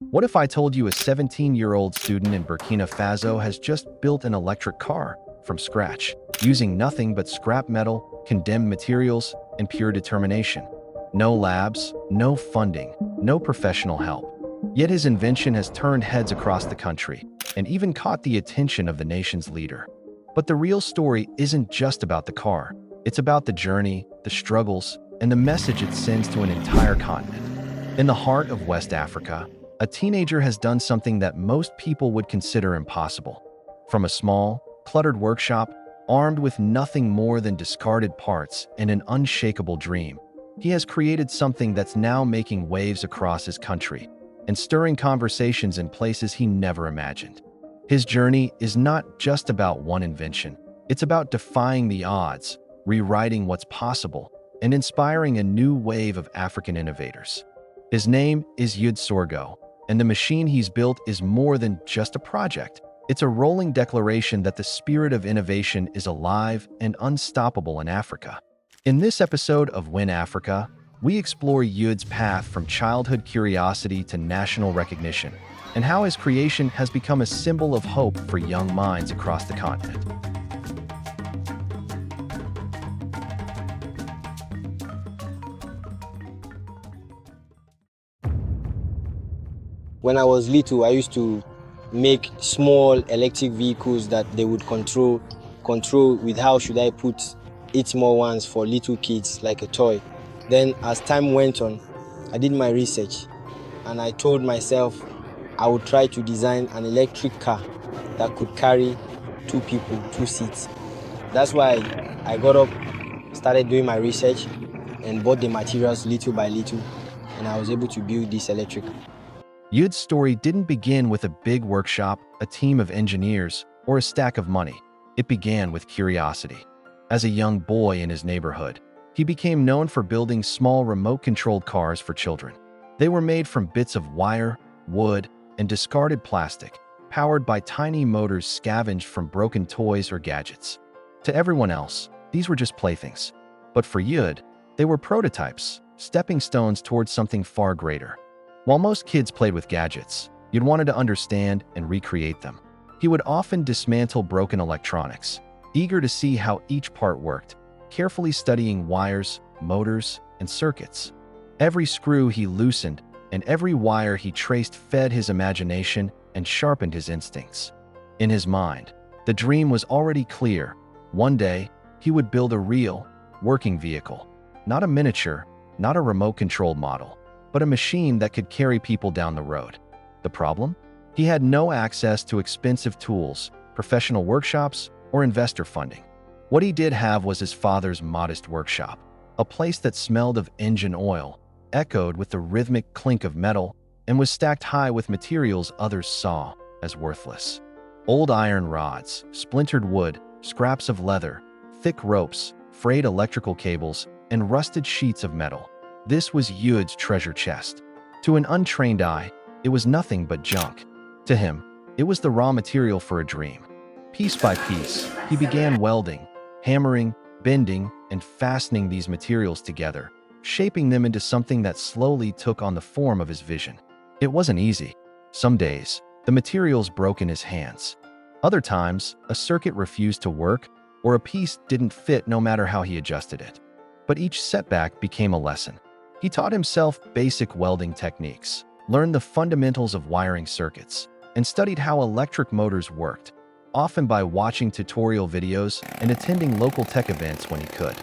What if I told you a 17-year-old student in Burkina Faso has just built an electric car from scratch, using nothing but scrap metal, condemned materials, and pure determination? No labs, no funding, no professional help. Yet his invention has turned heads across the country and even caught the attention of the nation's leader. But the real story isn't just about the car. It's about the journey, the struggles, and the message it sends to an entire continent. In the heart of West Africa, a teenager has done something that most people would consider impossible. From a small, cluttered workshop, armed with nothing more than discarded parts and an unshakable dream, he has created something that's now making waves across his country and stirring conversations in places he never imagined. His journey is not just about one invention. It's about defying the odds, rewriting what's possible, and inspiring a new wave of African innovators. His name is Yud Sorggo, and the machine he's built is more than just a project. It's a rolling declaration that the spirit of innovation is alive and unstoppable in Africa. In this episode of Win Africa, we explore Yud's path from childhood curiosity to national recognition, and how his creation has become a symbol of hope for young minds across the continent. When I was little, I used to make small electric vehicles that they would control with how should I put 8 more ones for little kids, like a toy. Then as time went on, I did my research and I told myself I would try to design an electric car that could carry 2 people, 2 seats. That's why I got up, started doing my research and bought the materials little by little, and I was able to build this electric car. Yud's story didn't begin with a big workshop, a team of engineers, or a stack of money. It began with curiosity. As a young boy in his neighborhood, he became known for building small remote-controlled cars for children. They were made from bits of wire, wood, and discarded plastic, powered by tiny motors scavenged from broken toys or gadgets. To everyone else, these were just playthings. But for Yud, they were prototypes, stepping stones towards something far greater. While most kids played with gadgets, Yud wanted to understand and recreate them. He would often dismantle broken electronics, eager to see how each part worked, carefully studying wires, motors, and circuits. Every screw he loosened and every wire he traced fed his imagination and sharpened his instincts. In his mind, the dream was already clear. One day, he would build a real, working vehicle. Not a miniature, not a remote-controlled model, but a machine that could carry people down the road. The problem? He had no access to expensive tools, professional workshops, or investor funding. What he did have was his father's modest workshop, a place that smelled of engine oil, echoed with the rhythmic clink of metal, and was stacked high with materials others saw as worthless. Old iron rods, splintered wood, scraps of leather, thick ropes, frayed electrical cables, and rusted sheets of metal. This was Yud's treasure chest. To an untrained eye, it was nothing but junk. To him, it was the raw material for a dream. Piece by piece, he began welding, hammering, bending, and fastening these materials together, shaping them into something that slowly took on the form of his vision. It wasn't easy. Some days, the materials broke in his hands. Other times, a circuit refused to work, or a piece didn't fit no matter how he adjusted it. But each setback became a lesson. He taught himself basic welding techniques, learned the fundamentals of wiring circuits, and studied how electric motors worked, often by watching tutorial videos and attending local tech events when he could.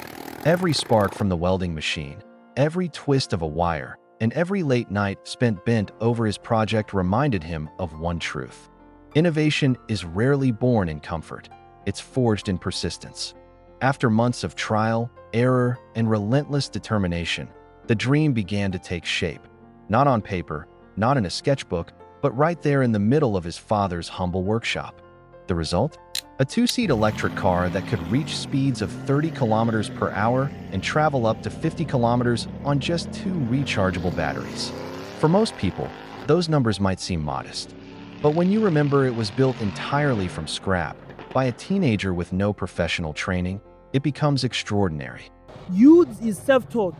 Every spark from the welding machine, every twist of a wire, and every late night spent bent over his project reminded him of one truth. Innovation is rarely born in comfort. It's forged in persistence. After months of trial, error, and relentless determination, the dream began to take shape. Not on paper, not in a sketchbook, but right there in the middle of his father's humble workshop. The result? A 2-seat electric car that could reach speeds of 30 kilometers per hour and travel up to 50 kilometers on just 2 rechargeable batteries. For most people, those numbers might seem modest. But when you remember it was built entirely from scrap, by a teenager with no professional training, it becomes extraordinary. Youth is self-taught.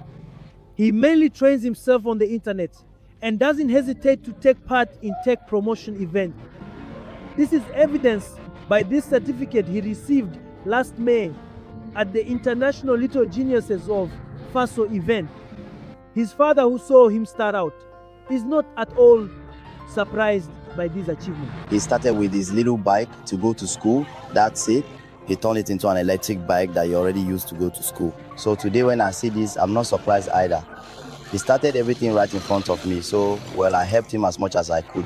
He mainly trains himself on the internet and doesn't hesitate to take part in tech promotion events. This is evidenced by this certificate he received last May at the International Little Geniuses of Faso event. His father, who saw him start out, is not at all surprised by this achievement. He started with his little bike to go to school. That's it. He turned it into an electric bike that he already used to go to school. So today when I see this, I'm not surprised either. He started everything right in front of me, so, well, I helped him as much as I could.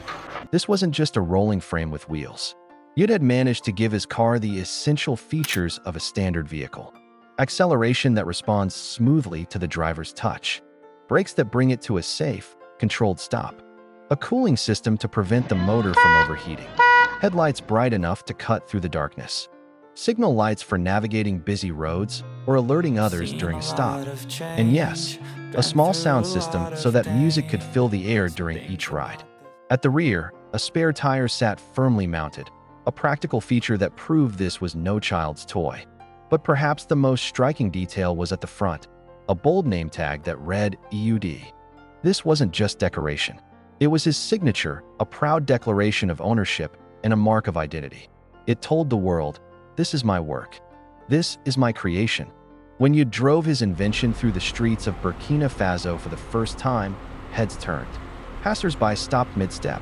This wasn't just a rolling frame with wheels. Eude had managed to give his car the essential features of a standard vehicle. Acceleration that responds smoothly to the driver's touch. Brakes that bring it to a safe, controlled stop. A cooling system to prevent the motor from overheating. Headlights bright enough to cut through the darkness. Signal lights for navigating busy roads or alerting others during a stop. And yes, a small sound system so that music could fill the air during each ride. At the rear, a spare tire sat firmly mounted, a practical feature that proved this was no child's toy. But perhaps the most striking detail was at the front, a bold name tag that read Eude. This wasn't just decoration. It was his signature, a proud declaration of ownership and a mark of identity. It told the world, "This is my work. This is my creation." When Eude drove his invention through the streets of Burkina Faso for the first time, heads turned. Passers-by stopped mid-step.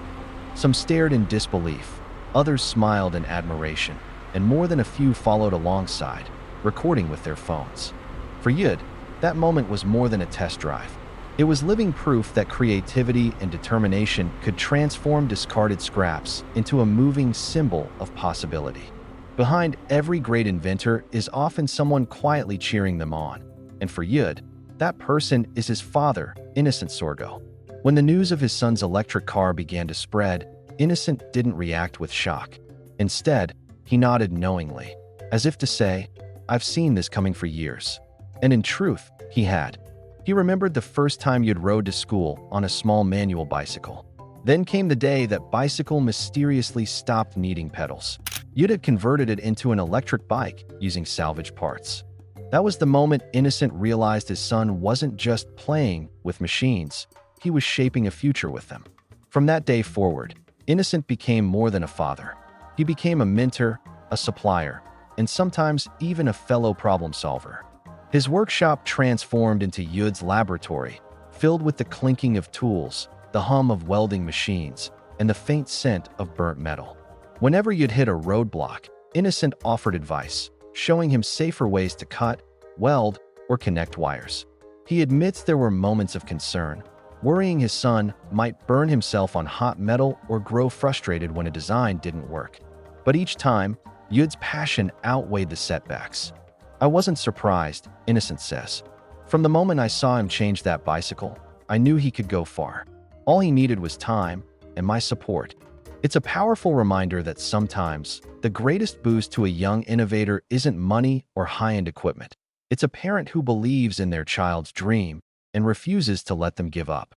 Some stared in disbelief, others smiled in admiration, and more than a few followed alongside, recording with their phones. For Eude, that moment was more than a test drive. It was living proof that creativity and determination could transform discarded scraps into a moving symbol of possibility. Behind every great inventor is often someone quietly cheering them on. And for Eude, that person is his father, Innocent Sorgoh. When the news of his son's electric car began to spread, Innocent didn't react with shock. Instead, he nodded knowingly, as if to say, "I've seen this coming for years." And in truth, he had. He remembered the first time Eude rode to school on a small manual bicycle. Then came the day that bicycle mysteriously stopped needing pedals. Eude had converted it into an electric bike using salvage parts. That was the moment Innocent realized his son wasn't just playing with machines, he was shaping a future with them. From that day forward, Innocent became more than a father. He became a mentor, a supplier, and sometimes even a fellow problem solver. His workshop transformed into Eude's laboratory, filled with the clinking of tools, the hum of welding machines, and the faint scent of burnt metal. Whenever Eude hit a roadblock, Innocent offered advice, showing him safer ways to cut, weld, or connect wires. He admits there were moments of concern, worrying his son might burn himself on hot metal or grow frustrated when a design didn't work. But each time, Eude's passion outweighed the setbacks. "I wasn't surprised," Innocent says. "From the moment I saw him change that bicycle, I knew he could go far. All he needed was time and my support." It's a powerful reminder that sometimes the greatest boost to a young innovator isn't money or high-end equipment. It's a parent who believes in their child's dream and refuses to let them give up.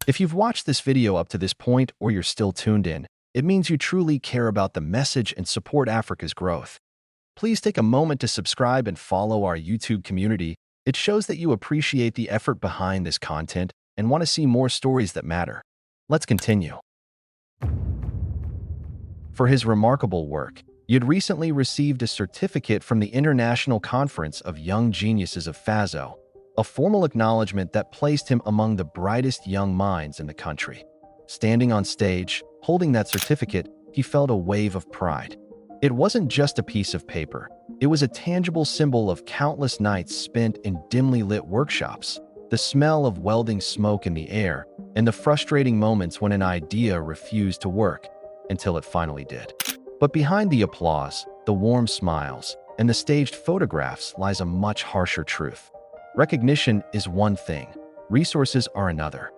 If you've watched this video up to this point or you're still tuned in, it means you truly care about the message and support Africa's growth. Please take a moment to subscribe and follow our YouTube community. It shows that you appreciate the effort behind this content and want to see more stories that matter. Let's continue. For his remarkable work, Eude recently received a certificate from the International Conference of Young Geniuses of Faso, a formal acknowledgement that placed him among the brightest young minds in the country. Standing on stage, holding that certificate, he felt a wave of pride. It wasn't just a piece of paper. It was a tangible symbol of countless nights spent in dimly lit workshops, the smell of welding smoke in the air, and the frustrating moments when an idea refused to work until it finally did. But behind the applause, the warm smiles, and the staged photographs lies a much harsher truth. Recognition is one thing, resources are another.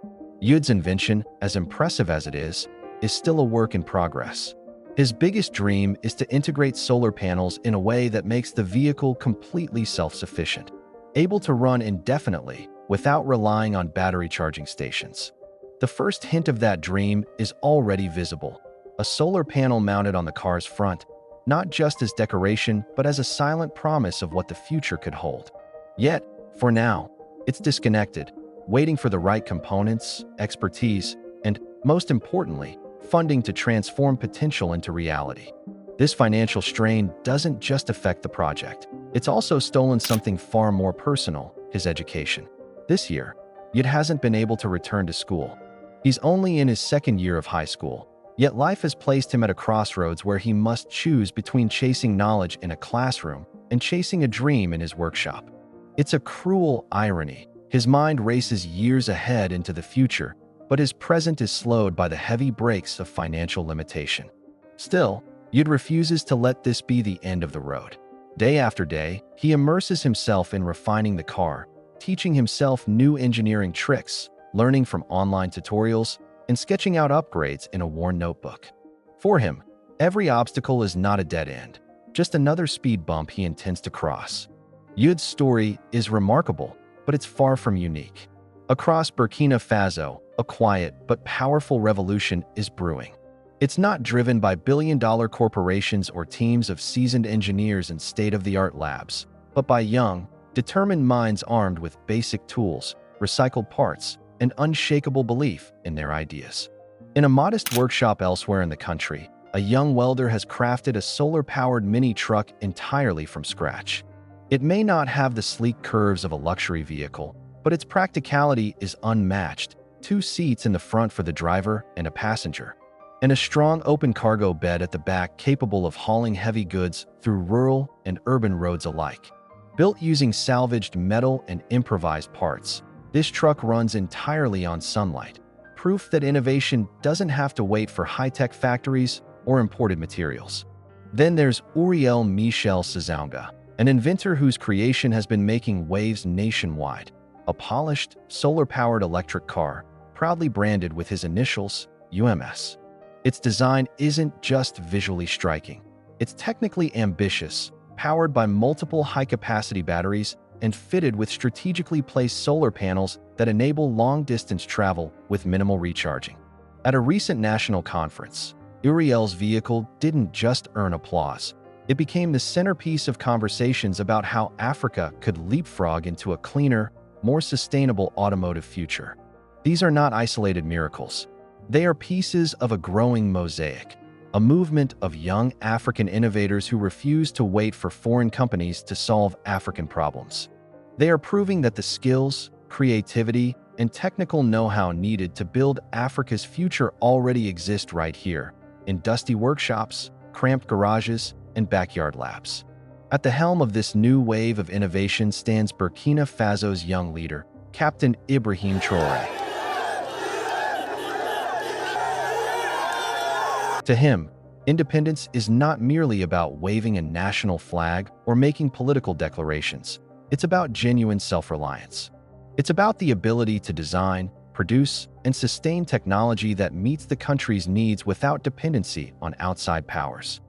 Eude's invention, as impressive as it is still a work in progress. His biggest dream is to integrate solar panels in a way that makes the vehicle completely self-sufficient, able to run indefinitely without relying on battery charging stations. The first hint of that dream is already visible. A solar panel mounted on the car's front, not just as decoration, but as a silent promise of what the future could hold. Yet, for now, it's disconnected, waiting for the right components, expertise, and, most importantly, funding to transform potential into reality. This financial strain doesn't just affect the project. It's also stolen something far more personal, his education. This year, Yud hasn't been able to return to school. He's only in his second year of high school, yet life has placed him at a crossroads where he must choose between chasing knowledge in a classroom and chasing a dream in his workshop. It's a cruel irony. His mind races years ahead into the future, but his present is slowed by the heavy brakes of financial limitation. Still, Yud refuses to let this be the end of the road. Day after day, he immerses himself in refining the car, teaching himself new engineering tricks, learning from online tutorials, and sketching out upgrades in a worn notebook. For him, every obstacle is not a dead end, just another speed bump he intends to cross. Yud's story is remarkable, but it's far from unique. Across Burkina Faso, a quiet but powerful revolution is brewing. It's not driven by billion-dollar corporations or teams of seasoned engineers in state-of-the-art labs, but by young, determined minds armed with basic tools, recycled parts, and unshakable belief in their ideas. In a modest workshop elsewhere in the country, a young welder has crafted a solar-powered mini-truck entirely from scratch. It may not have the sleek curves of a luxury vehicle, but its practicality is unmatched: 2 seats in the front for the driver and a passenger, and a strong open cargo bed at the back capable of hauling heavy goods through rural and urban roads alike. Built using salvaged metal and improvised parts, this truck runs entirely on sunlight, proof that innovation doesn't have to wait for high-tech factories or imported materials. Then there's Uriel Michel Sazonga, an inventor whose creation has been making waves nationwide: a polished, solar-powered electric car, proudly branded with his initials, UMS. Its design isn't just visually striking. It's technically ambitious, powered by multiple high-capacity batteries and fitted with strategically placed solar panels that enable long-distance travel with minimal recharging. At a recent national conference, Uriel's vehicle didn't just earn applause. It became the centerpiece of conversations about how Africa could leapfrog into a cleaner, more sustainable automotive future. These are not isolated miracles. They are pieces of a growing mosaic, a movement of young African innovators who refuse to wait for foreign companies to solve African problems. They are proving that the skills, creativity, and technical know-how needed to build Africa's future already exist right here, in dusty workshops, cramped garages, and backyard labs. At the helm of this new wave of innovation stands Burkina Faso's young leader, Captain Ibrahim Traoré. To him, independence is not merely about waving a national flag or making political declarations. It's about genuine self-reliance. It's about the ability to design, produce, and sustain technology that meets the country's needs without dependency on outside powers.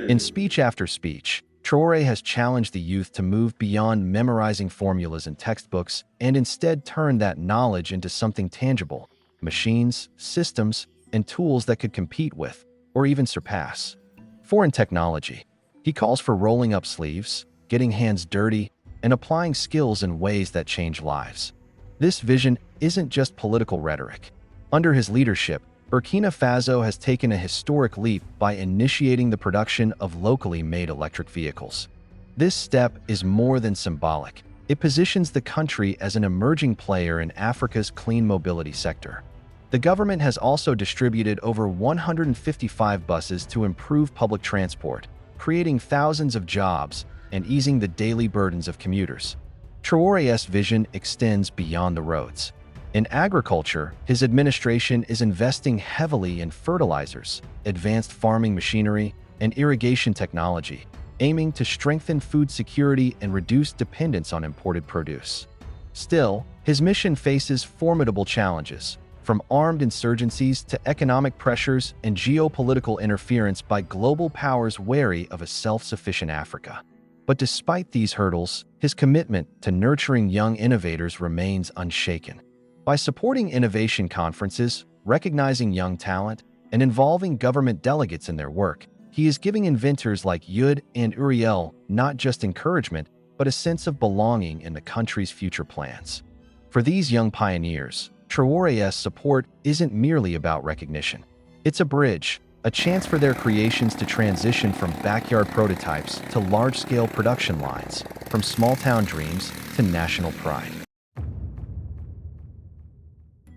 In speech after speech, Traoré has challenged the youth to move beyond memorizing formulas and textbooks and instead turn that knowledge into something tangible: machines, systems, and tools that could compete with, or even surpass, foreign technology. He calls for rolling up sleeves, getting hands dirty, and applying skills in ways that change lives. This vision isn't just political rhetoric. Under his leadership, Burkina Faso has taken a historic leap by initiating the production of locally made electric vehicles. This step is more than symbolic. It positions the country as an emerging player in Africa's clean mobility sector. The government has also distributed over 155 buses to improve public transport, creating thousands of jobs and easing the daily burdens of commuters. Traoré's vision extends beyond the roads. In agriculture, his administration is investing heavily in fertilizers, advanced farming machinery, and irrigation technology, aiming to strengthen food security and reduce dependence on imported produce. Still, his mission faces formidable challenges: from armed insurgencies to economic pressures and geopolitical interference by global powers wary of a self-sufficient Africa. But despite these hurdles, his commitment to nurturing young innovators remains unshaken. By supporting innovation conferences, recognizing young talent, and involving government delegates in their work, he is giving inventors like Eude and Uriel not just encouragement, but a sense of belonging in the country's future plans. For these young pioneers, Traoré's support isn't merely about recognition. It's a bridge, a chance for their creations to transition from backyard prototypes to large-scale production lines, from small-town dreams to national pride.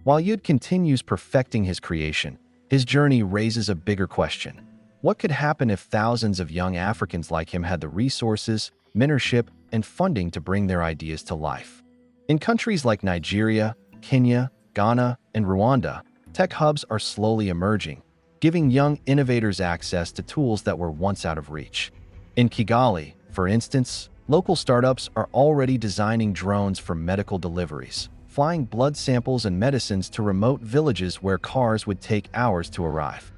While Eude continues perfecting his creation, his journey raises a bigger question. What could happen if thousands of young Africans like him had the resources, mentorship, and funding to bring their ideas to life? In countries like Nigeria, Kenya, Ghana, and Rwanda, tech hubs are slowly emerging, giving young innovators access to tools that were once out of reach. In Kigali, for instance, local startups are already designing drones for medical deliveries, flying blood samples and medicines to remote villages where cars would take hours to arrive.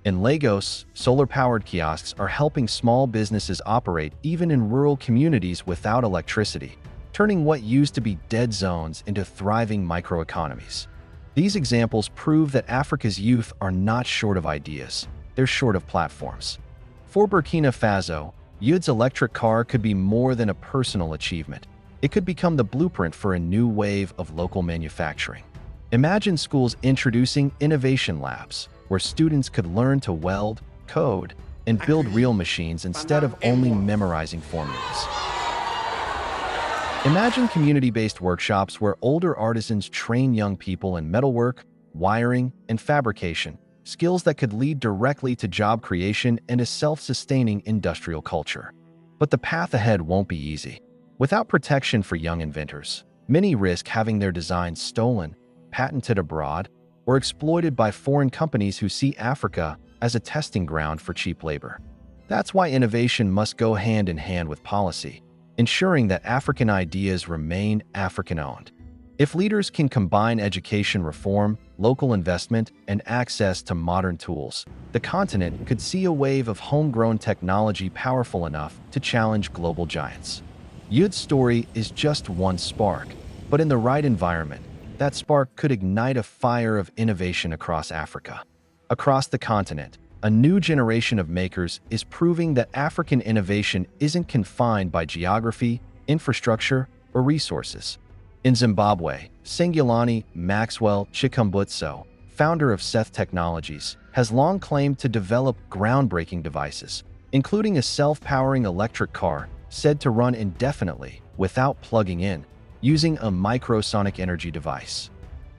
In Lagos, solar-powered kiosks are helping small businesses operate even in rural communities without electricity, turning what used to be dead zones into thriving microeconomies. These examples prove that Africa's youth are not short of ideas, they're short of platforms. For Burkina Faso, Eude's electric car could be more than a personal achievement. It could become the blueprint for a new wave of local manufacturing. Imagine schools introducing innovation labs, where students could learn to weld, code, and build real machines instead of only memorizing formulas. Imagine community-based workshops where older artisans train young people in metalwork, wiring, and fabrication, skills that could lead directly to job creation and a self-sustaining industrial culture. But the path ahead won't be easy. Without protection for young inventors, many risk having their designs stolen, patented abroad, or exploited by foreign companies who see Africa as a testing ground for cheap labor. That's why innovation must go hand in hand with policy, ensuring that African ideas remain African-owned. If leaders can combine education reform, local investment, and access to modern tools, the continent could see a wave of homegrown technology powerful enough to challenge global giants. Eude's story is just one spark, but in the right environment, that spark could ignite a fire of innovation across Africa. Across the continent, a new generation of makers is proving that African innovation isn't confined by geography, infrastructure, or resources. In Zimbabwe, Sengulani Maxwell Chikumbutso, founder of Seth Technologies, has long claimed to develop groundbreaking devices, including a self-powering electric car said to run indefinitely without plugging in, using a microsonic energy device.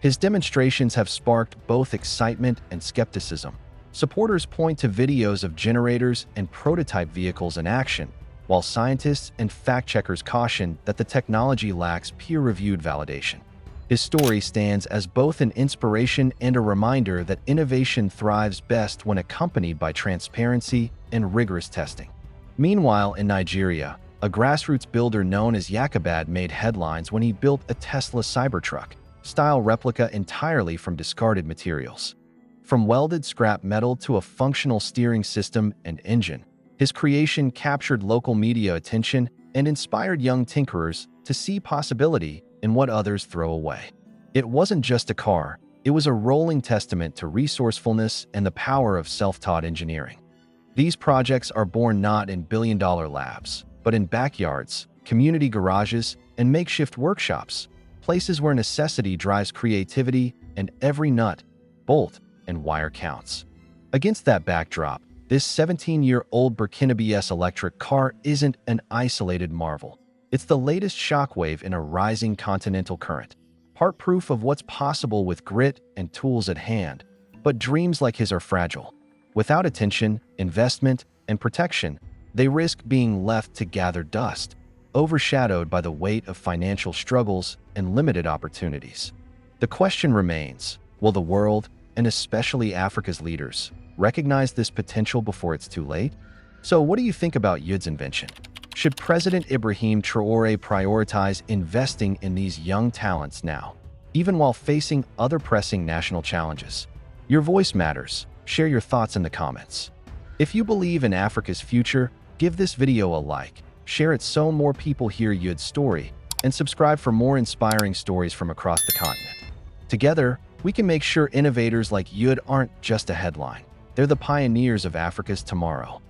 His demonstrations have sparked both excitement and skepticism. Supporters point to videos of generators and prototype vehicles in action, while scientists and fact-checkers caution that the technology lacks peer-reviewed validation. His story stands as both an inspiration and a reminder that innovation thrives best when accompanied by transparency and rigorous testing. Meanwhile, in Nigeria, a grassroots builder known as Yakubad made headlines when he built a Tesla Cybertruck-style replica entirely from discarded materials. From welded scrap metal to a functional steering system and engine, his creation captured local media attention and inspired young tinkerers to see possibility in what others throw away. It wasn't just a car, it was a rolling testament to resourcefulness and the power of self-taught engineering. These projects are born not in billion-dollar labs, but in backyards, community garages, and makeshift workshops, places where necessity drives creativity and every nut, bolt, and wire counts. Against that backdrop, this 17-year-old Burkinabe's electric car isn't an isolated marvel. It's the latest shockwave in a rising continental current, part proof of what's possible with grit and tools at hand. But dreams like his are fragile. Without attention, investment, and protection, they risk being left to gather dust, overshadowed by the weight of financial struggles and limited opportunities. The question remains, will the world, and especially Africa's leaders, recognize this potential before it's too late? So what do you think about Eude's invention? Should President Ibrahim Traoré prioritize investing in these young talents now, even while facing other pressing national challenges? Your voice matters. Share your thoughts in the comments. If you believe in Africa's future, give this video a like, share it so more people hear Yude's story, and subscribe for more inspiring stories from across the continent. Together, we can make sure innovators like Yude aren't just a headline. They're the pioneers of Africa's tomorrow.